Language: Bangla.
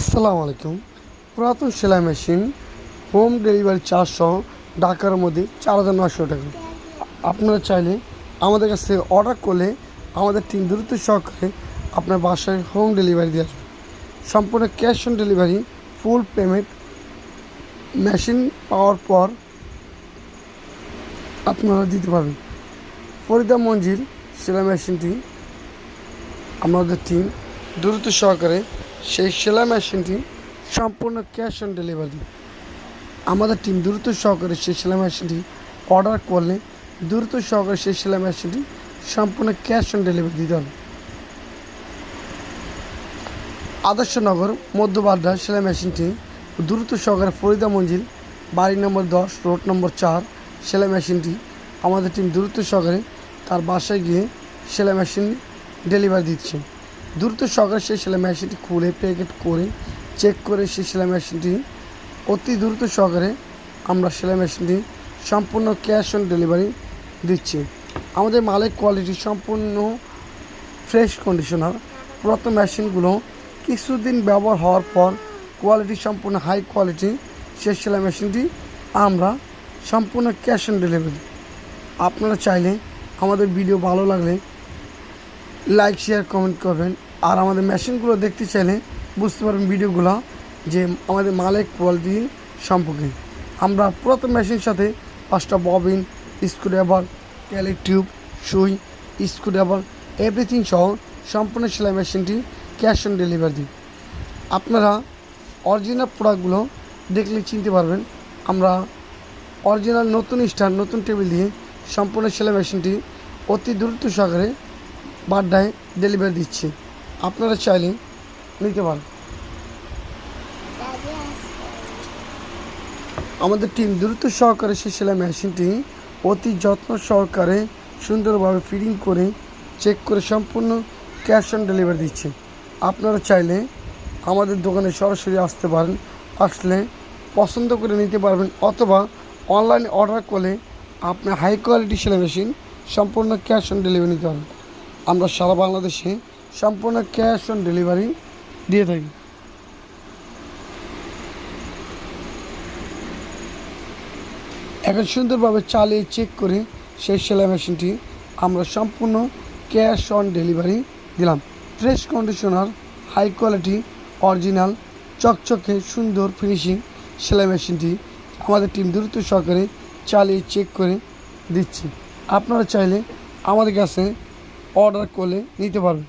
আসসালামু আলাইকুম। পুরাতন সেলাই মেশিন হোম ডেলিভারি চার্জ সহ ঢাকার মধ্যে 4,900 টাকা। আপনারা চাইলে আমাদের কাছ থেকে অর্ডার করলে আমাদের টিম দ্রুত সহকারে আপনার বাসায় হোম ডেলিভারি দিয়ে আসবে। সম্পূর্ণ cash on delivery, full payment. Machine power পর আপনারা দিতে পারবেন। ফরিদা মঞ্জিল সেলাই মেশিনটি আমাদের টিম দ্রুত সহকারে সেই সেলাই মেশিনটি সম্পূর্ণ ক্যাশ অন ডেলিভারি। আমাদের টিম দ্রুত সহকারে সেই সেলাই মেশিনটি অর্ডার করলে দ্রুত সহকারে সেই সেলাই মেশিনটি সম্পূর্ণ ক্যাশ অন ডেলিভারি দিতে হবে। আদর্শনগর মধ্যবাড্ডা সেলাই মেশিনটি দ্রুত সহকারে ফরিদা মঞ্জিল বাড়ি নম্বর 10 রোড নম্বর 4 সেলাই মেশিনটি আমাদের টিম দ্রুত সহকারে তার বাসায় গিয়ে সেলাই মেশিন ডেলিভারি দিচ্ছে। দ্রুত সহকারে সেই সেলাই মেশিনটি খুলে প্যাকেট করে চেক করে সেই সেলাই মেশিনটি অতি দ্রুত সহকারে আমরা সেলাই মেশিনটি সম্পূর্ণ ক্যাশ অন ডেলিভারি দিচ্ছি। আমাদের মালের কোয়ালিটি সম্পূর্ণ ফ্রেশ কন্ডিশনার। পুরাতন মেশিনগুলো কিছুদিন ব্যবহার হওয়ার পর কোয়ালিটি সম্পূর্ণ হাই কোয়ালিটি। সেই সেলাই মেশিনটি আমরা সম্পূর্ণ ক্যাশ অন ডেলিভারি। আপনারা চাইলে আমাদের ভিডিও ভালো লাগলে লাইক শেয়ার কমেন্ট করবেন। আর আমাদের মেশিনগুলো দেখতে চাইলে বুঝতে পারবেন ভিডিওগুলো যে আমাদের মালের কোয়ালিটি সম্পর্কে। আমরা পুরাতন মেশিনের সাথে 5টা ববিন, স্ক্রুড্রাইভার, টেলি টিউব, সুই, স্ক্রুড্রাইভার এভরিথিং সহ সম্পূর্ণ সেলাই মেশিনটি ক্যাশ অন ডেলিভারি দিই। আপনারা অরিজিনাল প্রোডাক্টগুলো দেখলে চিনতে পারবেন। আমরা অরিজিনাল নতুন স্ট্যান্ড, নতুন টেবিল দিয়ে সম্পূর্ণ সেলাই মেশিনটি অতি দ্রুত সহকারে বাড্ডায় ডেলিভারি দিচ্ছি। আপনারা চাইলে নিতে পারেন। আমাদের টিম দ্রুত সহকারে সেই সেলাই মেশিনটি অতি যত্ন সহকারে সুন্দরভাবে ফিটিং করে চেক করে সম্পূর্ণ ক্যাশ অন ডেলিভারি দিচ্ছে। আপনারা চাইলে আমাদের দোকানে সরাসরি আসতে পারেন, আসলে পছন্দ করে নিতে পারবেন, অথবা অনলাইনে অর্ডার করলে আপনার হাই কোয়ালিটি সেলাই মেশিন সম্পূর্ণ ক্যাশ অন ডেলিভারি নিতে পারেন। আমরা সারা বাংলাদেশে সম্পূর্ণ ক্যাশ অন ডেলিভারি দিয়ে থাকি। এখন সুন্দরভাবে চালিয়ে চেক করে সেই সেলাই মেশিনটি আমরা সম্পূর্ণ ক্যাশ অন ডেলিভারি দিলাম। Fresh conditioner, high quality, original, চকচকে সুন্দর ফিনিশিং সেলাই মেশিনটি আমাদের টিম দ্রুত সহকারে চালিয়ে চেক করে দিচ্ছি। আপনারা চাইলে আমাদের কাছে অর্ডার করলে নিতে পারবেন।